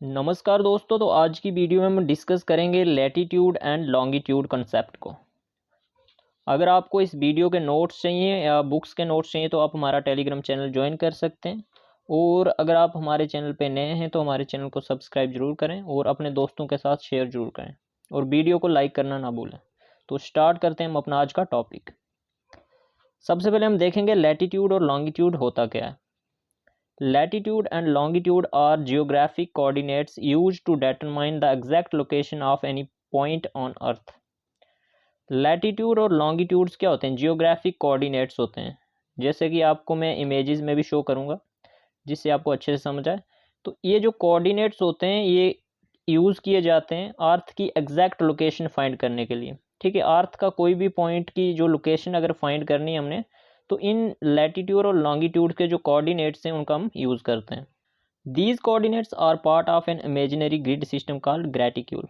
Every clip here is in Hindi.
नमस्कार दोस्तों। तो आज की वीडियो में हम डिस्कस करेंगे लैटीट्यूड एंड लॉन्गिट्यूड कंसेप्ट को। अगर आपको इस वीडियो के नोट्स चाहिए या बुक्स के नोट्स चाहिए तो आप हमारा टेलीग्राम चैनल ज्वाइन कर सकते हैं। और अगर आप हमारे चैनल पे नए हैं तो हमारे चैनल को सब्सक्राइब जरूर करें और अपने दोस्तों के साथ शेयर जरूर करें और वीडियो को लाइक करना ना भूलें। तो स्टार्ट करते हैं हम अपना आज का टॉपिक। सबसे पहले हम देखेंगे लैटीट्यूड और लॉन्गिट्यूड होता क्या है। Latitude and longitude are geographic coordinates used to determine the exact location of any point on Earth. Latitude और longitudes क्या होते हैं? जियोग्राफिक कोऑर्डिनेट्स होते हैं। जैसे कि आपको मैं इमेजेस में भी शो करूँगा जिससे आपको अच्छे से समझ आए। तो ये जो कोऑर्डिनेट्स होते हैं ये यूज़ किए जाते हैं अर्थ की एग्जैक्ट लोकेशन फाइंड करने के लिए। ठीक है, अर्थ का कोई भी पॉइंट की जो लोकेशन अगर फाइंड करनी है हमने तो इन लैटीट्यूड और लॉन्गिट्यूड के जो कोऑर्डिनेट्स हैं उनका हम यूज़ करते हैं। These coordinates are part of an imaginary grid system called graticule.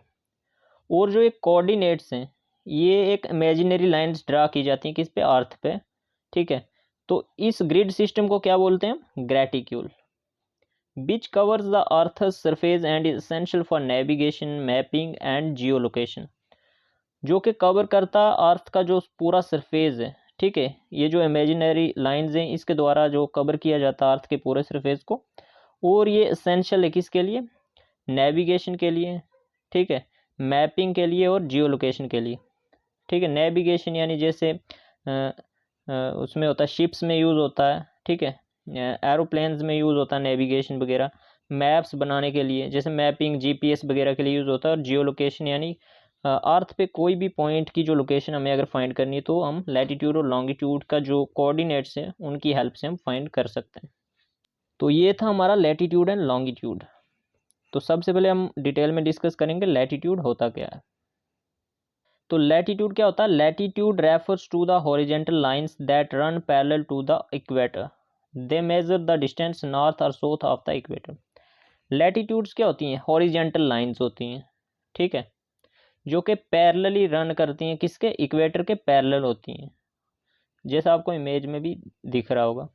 और जो एक कोऑर्डिनेट्स हैं ये एक इमेजिनरी लाइंस ड्रा की जाती हैं किस पे? अर्थ पे। ठीक है, तो इस ग्रिड सिस्टम को क्या बोलते हैं हम? Gratitude. Which covers the earth surface and is essential for navigation, mapping and Jio location. जो कि कवर करता अर्थ का जो पूरा सरफेस है। ठीक है, ये जो इमेजिनरी लाइंस हैं इसके द्वारा जो कवर किया जाता है अर्थ के पूरे सरफेस को। और ये एसेंशियल है किसके लिए? नेविगेशन के लिए। ठीक है, मैपिंग के लिए और जियो लोकेशन के लिए। ठीक है, नेविगेशन यानी जैसे उसमें होता है शिप्स में यूज़ होता है। ठीक है, एरोप्लेन्स में यूज़ होता है नेविगेशन वगैरह। मैप्स बनाने के लिए जैसे मैपिंग जीपीएस वगैरह के लिए यूज़ होता है। और जियो लोकेशन यानी अर्थ पे कोई भी पॉइंट की जो लोकेशन हमें अगर फाइंड करनी है तो हम लैटीट्यूड और लॉन्गिट्यूड का जो कोऑर्डिनेट्स है उनकी हेल्प से हम फाइंड कर सकते हैं। तो ये था हमारा लैटीट्यूड एंड लॉन्गिट्यूड। तो सबसे पहले हम डिटेल में डिस्कस करेंगे लैटीट्यूड होता क्या है। तो लैटीट्यूड क्या होता है? Latitude refers to the horizontal lines that run parallel to the equator. They measure the distance north और south of the equator. Latitudes क्या होती हैं? हॉरिजेंटल लाइंस होती हैं। ठीक है, जो कि पैरेलली रन करती हैं किसके? इक्वेटर के पैरेलल होती हैं, जैसा आपको इमेज में भी दिख रहा होगा।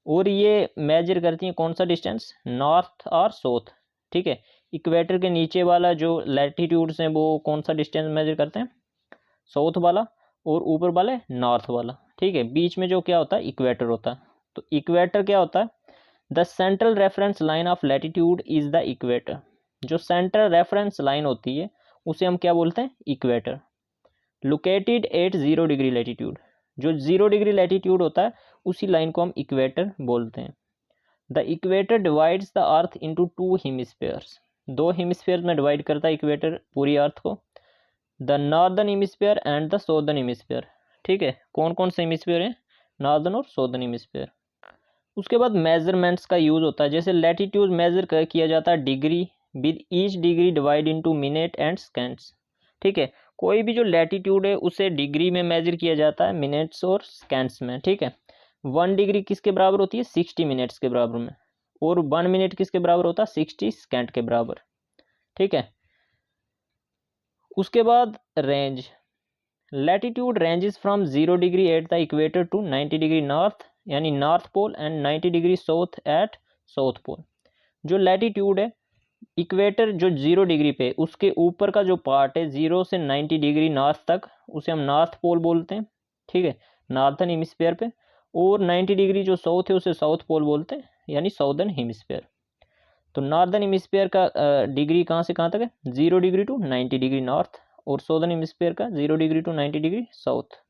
और ये मेजर करती हैं कौन सा डिस्टेंस? नॉर्थ और साउथ। ठीक है, इक्वेटर के नीचे वाला जो लैटीट्यूड्स हैं वो कौन सा डिस्टेंस मेजर करते हैं? साउथ वाला। और ऊपर वाले नॉर्थ वाला। ठीक है, बीच में जो क्या होता है? इक्वेटर होता है। तो इक्वेटर क्या होता है? The central reference line of latitude is the equator. जो सेंट्रल रेफरेंस लाइन होती है उसे हम क्या बोलते हैं? Equator. Located at 0 degree latitude. जो 0 डिग्री लैटीट्यूड होता है उसी लाइन को हम इक्वेटर बोलते हैं। The equator divides the earth into 2 hemispheres. 2 hemisphere में डिवाइड करता है इक्वेटर पूरी अर्थ को। The northern hemisphere and the southern hemisphere. ठीक है, कौन कौन से हेमिस्फेयर हैं? नॉर्दर्न और साउदर्न हेमिस्फेयर। उसके बाद मेजरमेंट्स का यूज़ होता है। जैसे लैटीट्यूड मेजर किया जाता है degree, with each degree divide into minute and seconds. ठीक है, कोई भी जो लैटीट्यूड है उसे डिग्री में मेजर किया जाता है, मिनट्स और सेकेंड्स में। ठीक है, 1 डिग्री किसके बराबर होती है? 60 मिनट्स के बराबर में। और 1 मिनट किसके बराबर होता है? 60 सेकेंड के बराबर। ठीक है, उसके बाद range. Latitude ranges from 0 degree at the equator to 90 degree north यानी north pole and 90 degree south at south pole. जो लैटीट्यूड है इक्वेटर जो 0 डिग्री पे उसके ऊपर का जो पार्ट है 0 से 90 डिग्री नॉर्थ तक उसे हम नॉर्थ पोल बोलते हैं। ठीक है, नॉर्थन हेमिस्फेयर पे। और 90 डिग्री जो साउथ है उसे साउथ पोल बोलते हैं यानी साउदर्न हेमिस्फेयर। तो नॉर्दर्न हेमिस्फेयर का डिग्री कहाँ से कहाँ तक है? 0 डिग्री टू 90 डिग्री नॉर्थ। और साउदर्न हेमिस्फेयर का 0 डिग्री टू 90 डिग्री साउथ।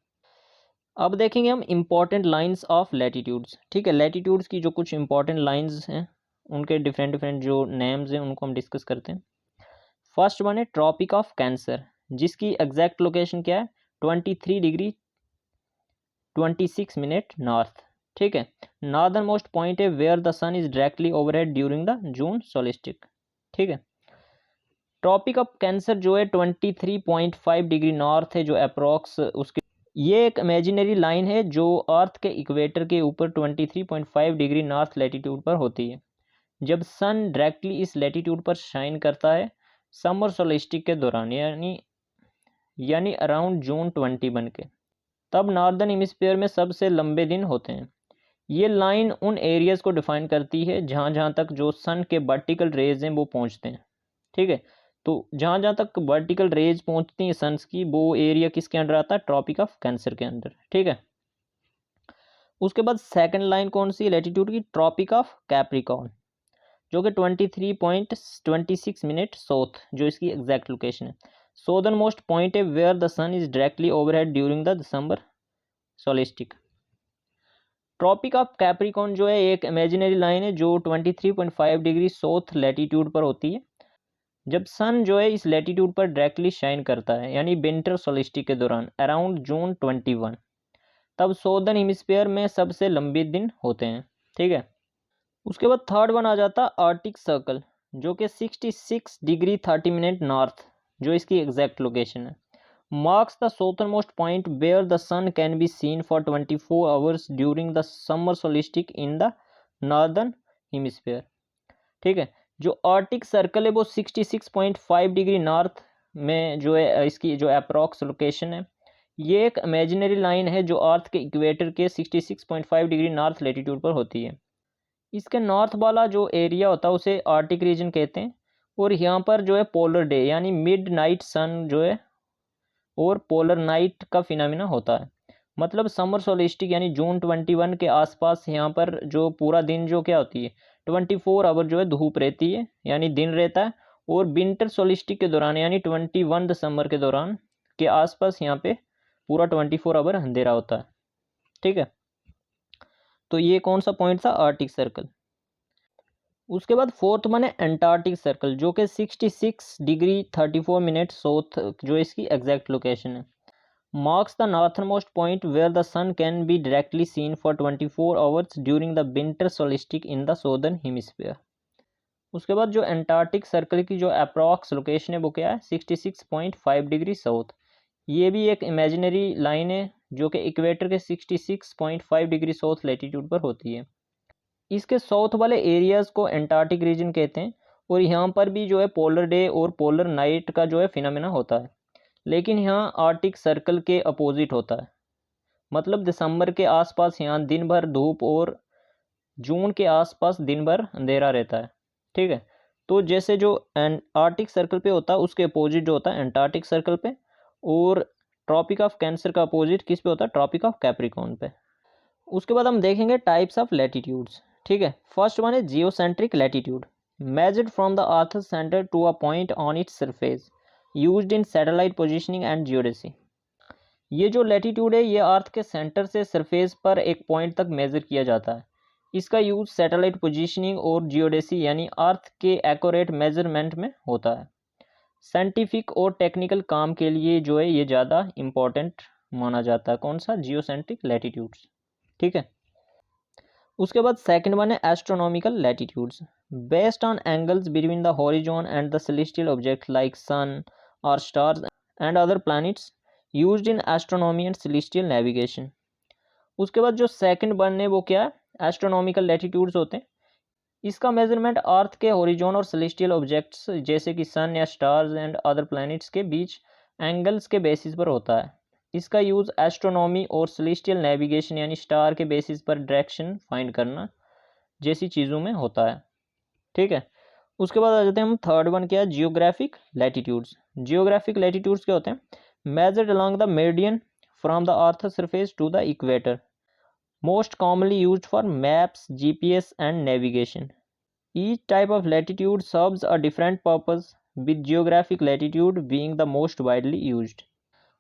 अब देखेंगे हम इम्पॉर्टेंट लाइंस ऑफ लैटीट्यूड्स। ठीक है, लैटीट्यूड्स की जो कुछ इंपॉर्टेंट लाइंस हैं उनके डिफरेंट डिफरेंट जो नेम्स हैं उनको हम डिस्कस करते हैं। फर्स्ट वन है ट्रॉपिक ऑफ कैंसर, जिसकी एग्जैक्ट लोकेशन क्या है? 23 डिग्री 26 मिनट नॉर्थ। ठीक है, नॉर्दर्न मोस्ट पॉइंट है where the sun is directly overhead during the June solstice. ठीक है, ट्रॉपिक ऑफ कैंसर जो है 23.5 डिग्री नॉर्थ है जो अप्रॉक्स उसके। ये एक इमेजिनरी लाइन है जो अर्थ के इक्वेटर के ऊपर 23.5 डिग्री नॉर्थ लैटीट्यूड पर होती है जब सन डायरेक्टली इस लैटीट्यूड पर शाइन करता है समर सोलिस्टिक के दौरान यानी अराउंड जून 20 बन के। तब नॉर्दर्न हेमिस्फीयर में सबसे लंबे दिन होते हैं। ये लाइन उन एरियाज़ को डिफाइन करती है जहाँ जहाँ तक जो सन के वर्टिकल रेज हैं वो पहुँचते हैं, ठीक है। तो जहाँ जहाँ तक वर्टिकल रेज पहुँचती हैं सन्स की, वो एरिया किसके अंडर आता है? ट्रॉपिक ऑफ कैंसर के अंदर, ठीक है। उसके बाद सेकंड लाइन कौन सी लैटिट्यूड की? ट्रॉपिक ऑफ कैप्रिकॉर्न, जो कि 23.26 साउथ, जो इसकी एग्जैक्ट लोकेशन है। सोदर्न मोस्ट पॉइंट है where the sun is directly overhead during the December solstice. Tropic of capricorn जो है एक इमेजिनरी लाइन है जो 23.5 डिग्री साउथ लैटिट्यूड पर होती है। जब सन जो है इस लैटिट्यूड पर डायरेक्टली शाइन करता है, यानी विंटर सोलिस्टिक के दौरान अराउंड जून 21, तब सौदर्न हेमिस्फीयर में सबसे लंबे दिन होते हैं, ठीक है। उसके बाद थर्ड वन आ जाता आर्टिक सर्कल, जो कि 66 डिग्री 30 मिनट नॉर्थ, जो इसकी एग्जैक्ट लोकेशन है, marks the southern most point where the sun can be seen for 24 hours during the summer solstice in the northern hemisphere, ठीक है। जो आर्टिक सर्कल है वो 66.5 डिग्री नॉर्थ में जो है इसकी जो अप्रॉक्स लोकेशन है। ये एक इमेजिनरी लाइन है जो अर्थ के इक्वेटर के 66.5 डिग्री नॉर्थ लेटीट्यूड पर होती है। इसके नॉर्थ वाला जो एरिया होता है उसे आर्टिक रीजन कहते हैं। और यहाँ पर जो है पोलर डे यानी मिड नाइट सन जो है और पोलर नाइट का फिनोमिना होता है। मतलब समर सोलिस्टिक यानी जून 21 के आसपास यहाँ पर जो पूरा दिन जो क्या होती है 24 आवर जो है धूप रहती है, यानी दिन रहता है। और विंटर सोलिस्टिक के दौरान यानी 21 दिसंबर के दौरान के आसपास यहाँ पे पूरा 24 आवर अंधेरा होता है, ठीक है। तो ये कौन सा पॉइंट था? Arctic circle. उसके बाद फोर्थ वन है एंटार्क्टिक सर्कल, जो कि 66 डिग्री 34 मिनट साउथ, जो इसकी एग्जैक्ट लोकेशन है, marks the northernmost point where the sun can be directly seen for 24 hours during the winter solstice in the southern hemisphere। उसके बाद जो एंटार्क्टिक सर्कल की जो अप्रॉक्स लोकेशन है वो क्या है? 66.5 डिग्री साउथ। ये भी एक इमेजिनरी लाइन है जो कि इक्वेटर के 66.5 डिग्री साउथ लैटिट्यूड पर होती है। इसके साउथ वाले एरियाज़ को एंटार्क्टिक रीजन कहते हैं। और यहाँ पर भी जो है पोलर डे और पोलर नाइट का जो है फिनोमेना होता है। लेकिन यहाँ आर्टिक सर्कल के अपोजिट होता है। मतलब दिसंबर के आसपास यहाँ दिन भर धूप और जून के आसपास दिन भर अंधेरा रहता है, ठीक है। तो जैसे जो आर्टिक सर्कल पे होता है उसके अपोजिट जो होता है एंटार्क्टिक सर्कल पे। और ट्रॉपिक ऑफ कैंसर का अपोजिट किस पे होता है? ट्रॉपिक ऑफ कैप्रिकॉर्न पे। उसके बाद हम देखेंगे टाइप्स ऑफ लैटिट्यूड्स, ठीक है। फर्स्ट वन है geocentric latitude, measured from the earth centre to a point on its surface, used in satellite positioning and geodesy. ये जो लैटिट्यूड है ये अर्थ के सेंटर से सरफेस पर एक पॉइंट तक मेज़र किया जाता है। इसका यूज सैटेलाइट पोजीशनिंग और जियोडेसी यानी अर्थ के एक्यूरेट मेजरमेंट में होता है। साइंटिफिक और टेक्निकल काम के लिए जो है ये ज़्यादा इम्पोर्टेंट माना जाता है। कौन सा? जियोसेंट्रिक लैटिट्यूड्स, ठीक है। उसके बाद सेकंड वन है astronomical latitudes, based on angles between the horizon and the celestial object like sun और stars and other planets used in astronomy and celestial navigation. उसके बाद जो सेकंड वन है वो क्या है? एस्ट्रोनॉमिकल लैटिट्यूड्स होते हैं। इसका मेजरमेंट अर्थ के हॉरिजॉन और सेलेस्टियल ऑब्जेक्ट्स जैसे कि सन या स्टार्स एंड अदर प्लैनेट्स के बीच एंगल्स के बेसिस पर होता है। इसका यूज़ एस्ट्रोनॉमी और सेलेस्टियल नेविगेशन यानी स्टार के बेसिस पर डायरेक्शन फाइंड करना जैसी चीज़ों में होता है, ठीक है। उसके बाद आ जाते हैं हम थर्ड वन क्या है? Geographic latitudes. जियोग्राफिक लैटिट्यूड्स क्या होते हैं? Measured along the meridian from the earth surface to the equator, most commonly used for maps, GPS and navigation. Each type of latitude serves a different purpose, with geographic latitude being the most widely used.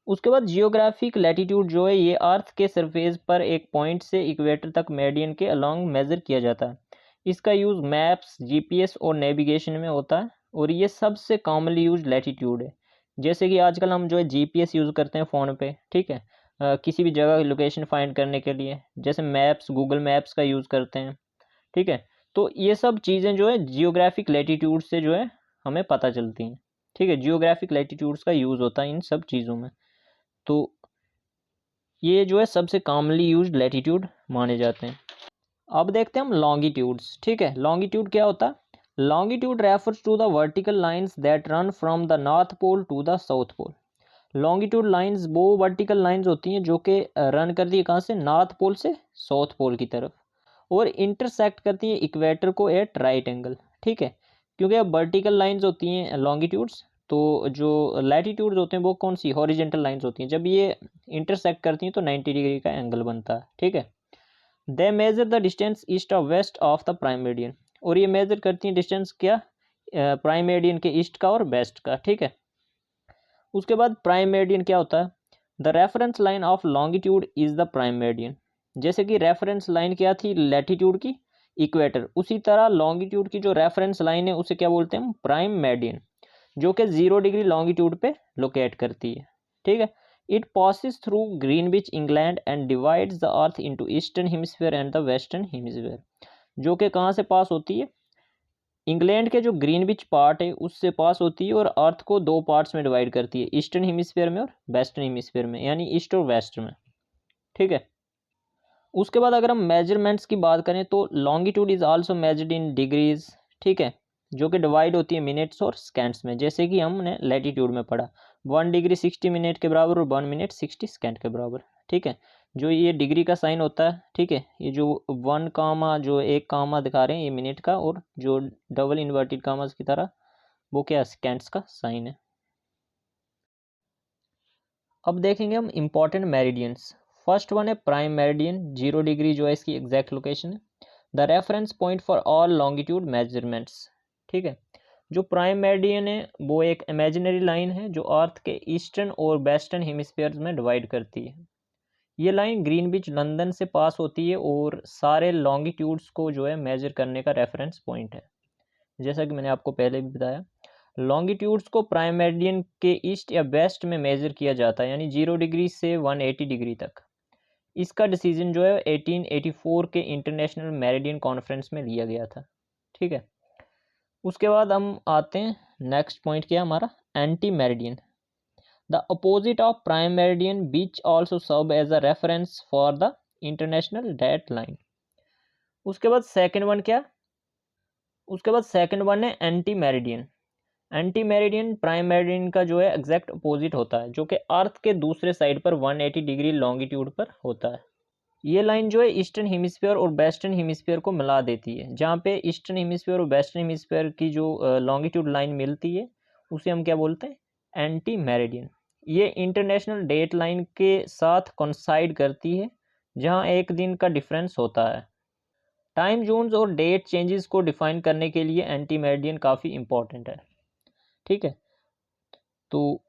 उसके बाद जियोग्राफिक लैटिट्यूड जो है ये अर्थ के सरफेस पर एक पॉइंट से इक्वेटर तक मेरिडियन के अलोंग मेज़र किया जाता है। इसका यूज़ मैप्स, जीपीएस और नेविगेशन में होता है और ये सबसे कॉमनली यूज लैटिट्यूड है। जैसे कि आजकल हम जो है जीपीएस यूज़ करते हैं फ़ोन पे, ठीक है। किसी भी जगह की लोकेशन फाइंड करने के लिए, जैसे मैप्स, गूगल मैप्स का यूज़ करते हैं, ठीक है। तो ये सब चीज़ें जो है जियोग्राफिक लैटिट्यूड से जो है हमें पता चलती हैं, ठीक है। जियोग्राफिक लैटिट्यूड्स का यूज़ होता है इन सब चीज़ों में। तो ये जो है सबसे कॉमनली यूज्ड लैटिट्यूड माने जाते हैं। अब देखते हैं हम लॉन्गिट्यूड्स, ठीक है। लॉन्गिट्यूड क्या होता है? Longitude refers to the vertical lines that run from the north pole to the south pole. Longitude lines वो वर्टिकल लाइंस होती हैं जो कि रन करती है कहाँ से? नॉर्थ पोल से साउथ पोल की तरफ। और इंटरसेक्ट करती है इक्वेटर को एट राइट एंगल, ठीक है। क्योंकि अब वर्टिकल लाइंस होती हैं लॉन्गिट्यूड्स, तो जो लैटिट्यूड्स होते हैं वो कौन सी हॉरिजेंटल लाइंस होती हैं, जब ये इंटरसेक्ट करती हैं तो 90 डिग्री का एंगल बनता है, ठीक है। They measure the distance east of west of the prime meridian, और ये मेजर करती हैं डिस्टेंस क्या, प्राइम मेरिडियन के ईस्ट का और वेस्ट का, ठीक है। उसके बाद प्राइम मेरिडियन क्या होता है, the reference line of longitude is the prime meridian. जैसे कि रेफरेंस लाइन क्या थी लैटिट्यूड की, इक्वेटर, उसी तरह लॉन्गिट्यूड की जो रेफरेंस लाइन है उसे क्या बोलते हैं हम, प्राइम मेरिडियन, जो कि 0 डिग्री लॉन्गिट्यूड पे लोकेट करती है, ठीक है। It passes through Greenwich England and divides the earth into eastern hemisphere and the western hemisphere, जो कि कहाँ से पास होती है, इंग्लैंड के जो ग्रीनविच पार्ट है उससे पास होती है और अर्थ को दो पार्ट्स में डिवाइड करती है, ईस्टर्न हेमिस्फीयर में और वेस्टर्न हेमिस्फीयर में, यानी ईस्ट और वेस्ट में, ठीक है। उसके बाद अगर हम मेजरमेंट्स की बात करें तो longitude is also measured in degrees, ठीक है, जो कि डिवाइड होती है मिनट्स और सेकेंड्स में, जैसे कि हमने लैटिट्यूड में पढ़ा 1 डिग्री 60 मिनट के बराबर और 1 मिनट 60 सेकेंड के बराबर, ठीक है। जो ये डिग्री का साइन होता है, ठीक है, ये जो 1 कामा जो एक कामा दिखा रहे हैं ये मिनट का, और जो डबल इन्वर्टेड कामास की तरह वो क्या सेकेंड्स का साइन है। अब देखेंगे हम इंपॉर्टेंट मेरिडियंस। फर्स्ट वन है प्राइम मेरिडियन, 0 डिग्री जो है इसकी एग्जैक्ट लोकेशन है, the reference point for all longitude measurements, ठीक है। जो प्राइम मेरिडियन है वो एक इमेजिनरी लाइन है जो अर्थ के ईस्टर्न और वेस्टर्न हेमिस्फीयर्स में डिवाइड करती है। ये लाइन ग्रीनविच लंदन से पास होती है और सारे लॉन्गिट्यूड्स को जो है मेजर करने का रेफरेंस पॉइंट है। जैसा कि मैंने आपको पहले भी बताया, लॉन्गिट्यूड्स को प्राइम मेरिडियन के ईस्ट या वेस्ट में मेजर किया जाता है, यानी 0 डिग्री से 180 डिग्री तक। इसका डिसीजन जो है 1884 के इंटरनेशनल मेरिडियन कॉन्फ्रेंस में लिया गया था, ठीक है। उसके बाद हम आते हैं नेक्स्ट पॉइंट क्या हमारा, anti meridian, the opposite of prime meridian which also serve as a reference for the international date line. उसके बाद सेकंड वन क्या, उसके बाद सेकंड वन है anti meridian. Anti meridian prime meridian का जो है एग्जैक्ट अपोजिट होता है, जो कि अर्थ के दूसरे साइड पर 180 डिग्री लॉन्गिट्यूड पर होता है। ये लाइन जो है ईस्टर्न हेमिस्फीयर और वेस्टर्न हेमिस्फीयर को मिला देती है। जहाँ पे ईस्टर्न हेमिस्फीयर और वेस्टर्न हेमिस्फीयर की जो लॉन्गिट्यूड लाइन मिलती है उसे हम क्या बोलते हैं, एंटी मेरिडियन। ये इंटरनेशनल डेट लाइन के साथ कोइंसाइड करती है जहाँ एक दिन का डिफरेंस होता है। टाइम जोन्स और डेट चेंजेस को डिफाइन करने के लिए एंटी मेरिडियन काफ़ी इंपॉर्टेंट है, ठीक है। तो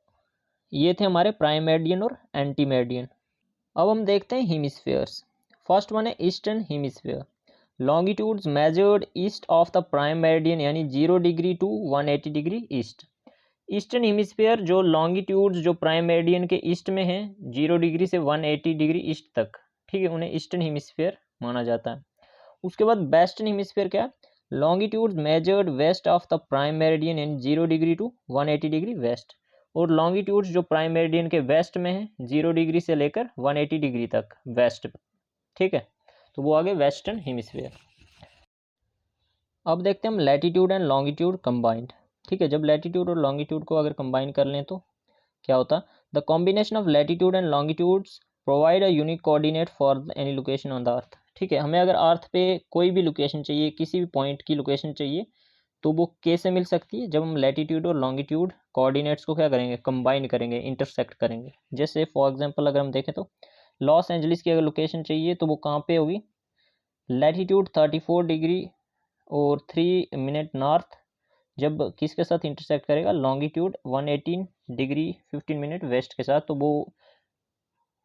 ये थे हमारे प्राइम मेरिडियन और एंटी मेरिडियन। अब हम देखते हैं हेमिस्फीयर्स। फर्स्ट वन है eastern hemisphere, longitudes measured east of the prime meridian, यानी 0 degree to 180 degree east. Eastern hemisphere जो लॉन्गिट्यूड्स जो प्राइम मेरिडियन के ईस्ट में हैं 0 डिग्री से 180 डिग्री ईस्ट तक, ठीक है, उन्हें ईस्टर्न हेमिस्फीयर माना जाता है। उसके बाद वेस्टर्न हेमिस्फीयर क्या, longitudes measured west of the prime meridian in 0 degree to 180 degree west, और लॉन्गिट्यूड्स जो प्राइम मेरिडियन के वेस्ट में है 0 डिग्री से लेकर 180 डिग्री तक वेस्ट, ठीक है। तो वो आगे वेस्टर्न हेमिस्फीयर। अब देखते हैं हम लैटिट्यूड एंड लॉन्गिट्यूड कंबाइंड, ठीक है। जब लैटिट्यूड और लॉन्गिट्यूड को अगर कंबाइन कर लें तो क्या होता, the combination of latitude and longitudes provide a unique coordinate for any location on the earth, ठीक है। हमें अगर अर्थ पे कोई भी लोकेशन चाहिए, किसी भी पॉइंट की लोकेशन चाहिए, तो वो कैसे मिल सकती है, जब हम लैटिट्यूड और लॉन्गिट्यूड कोऑर्डिनेट्स को क्या करेंगे, कंबाइन करेंगे, इंटरसेक्ट करेंगे। जैसे फॉर एग्जांपल अगर हम देखें तो लॉस एंजलिस की अगर लोकेशन चाहिए तो वो कहाँ पे होगी, लैटिट्यूड 34 डिग्री और 3 मिनट नॉर्थ, जब किसके साथ इंटरसेक्ट करेगा, लॉन्गिट्यूड 118 डिग्री 15 मिनट वेस्ट के साथ, तो वो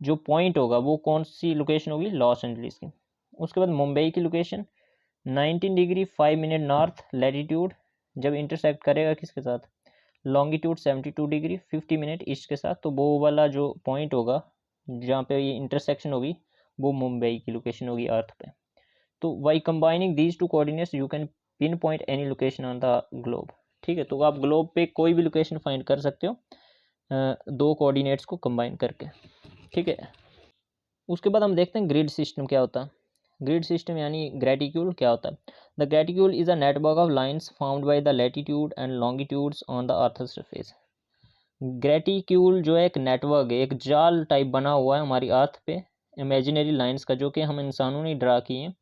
जो पॉइंट होगा वो कौन सी लोकेशन होगी, लॉस एंजलिस की। उसके बाद मुंबई की location 19 degree 5 minute north latitude, जब इंटरसेक्ट करेगा किसके साथ, लॉन्गिट्यूड 72 डिग्री 50 मिनट ईस्ट के साथ, तो वो वाला जो पॉइंट होगा जहाँ पे ये इंटरसेक्शन होगी वो मुंबई की लोकेशन होगी अर्थ पे। तो by combining these two coordinates you can pinpoint any location on the globe, ठीक है। तो आप ग्लोब पे कोई भी लोकेशन फाइंड कर सकते हो दो कोऑर्डिनेट्स को कंबाइन करके, ठीक है। उसके बाद हम देखते हैं ग्रिड सिस्टम क्या होता है। ग्रिड सिस्टम यानी ग्रेटिक्यूल क्या होता है, the graticule is a network of lines found by the latitude and longitudes on the earth surface. Graticule जो है एक नेटवर्क है, एक जाल टाइप बना हुआ है हमारी अर्थ पे इमेजिनरी लाइंस का, जो कि हम इंसानों ने ड्रा किए हैं,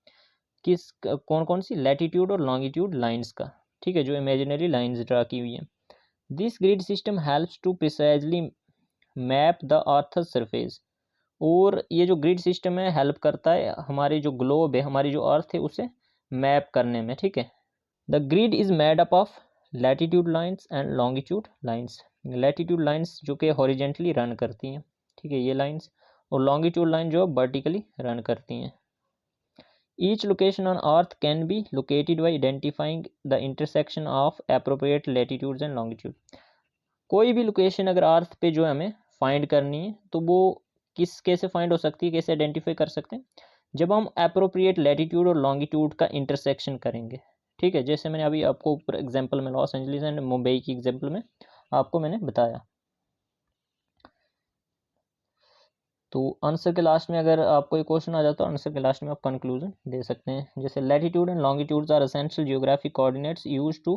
कौन कौन सी, लैटिट्यूड और लॉन्गिट्यूड लाइंस का, ठीक है, जो इमेजिनरी लाइंस ड्रा की हुई है। This grid system helps to precisely map the earth's surface. और ये जो ग्रिड सिस्टम है हेल्प करता है हमारे जो ग्लोब है, हमारी जो अर्थ है, उसे मैप करने में, ठीक है। The grid is made up of latitude lines and longitude lines. Latitude lines जो कि हॉरिजेंटली रन करती हैं, ठीक है, ये लाइंस, और लॉन्गिट्यूड लाइन जो वर्टिकली रन करती हैं। Each location on earth can be located by identifying the intersection of appropriate latitudes and longitude. कोई भी लोकेशन अगर अर्थ पे जो है हमें फाइंड करनी है तो वो कैसे फाइंड हो सकती है, कैसे आइडेंटिफाई कर सकते हैं, जब हम एप्रोप्रिएट लैटिट्यूड और लॉन्गिट्यूड का इंटरसेक्शन करेंगे, ठीक है। जैसे मैंने अभी आपको ऊपर एग्जांपल में लॉस एंजलिस एंड मुंबई की एग्जांपल में आपको मैंने बताया। तो आंसर के लास्ट में अगर आपको एक क्वेश्चन आ जाता है, आंसर के लास्ट में आप कंक्लूजन दे सकते हैं। जैसे latitude and longitudes are essential geographic coordinates used to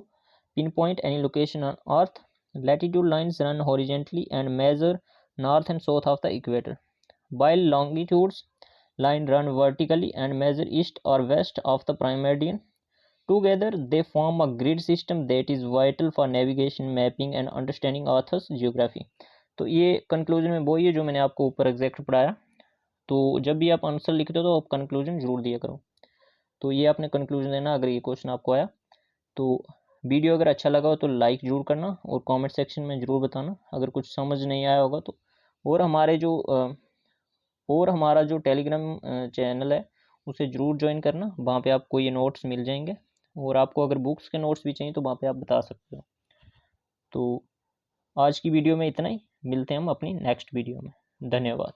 pinpoint any location on earth. Latitude lines run horizontally and measure north and south of the equator, while longitudes line run vertically and measure east or west of the prime meridian. Together, they form a grid system that is vital for navigation, mapping and understanding Earth's geography. तो ये कंक्लूजन में वही है जो मैंने आपको ऊपर एग्जैक्ट पढ़ाया। तो जब भी आप आंसर लिखते हो तो आप कंक्लूजन जरूर दिया करो। तो ये आपने कंक्लूजन देना अगर ये क्वेश्चन आपको आया। तो वीडियो अगर अच्छा लगा हो तो लाइक जरूर करना और कमेंट सेक्शन में ज़रूर बताना अगर कुछ समझ नहीं आया होगा तो। और हमारा जो टेलीग्राम चैनल है उसे ज़रूर ज्वाइन करना, वहाँ पे आपको ये नोट्स मिल जाएंगे। और आपको अगर बुक्स के नोट्स भी चाहिए तो वहाँ पे आप बता सकते हो। तो आज की वीडियो में इतना ही, मिलते हैं हम अपनी नेक्स्ट वीडियो में। धन्यवाद।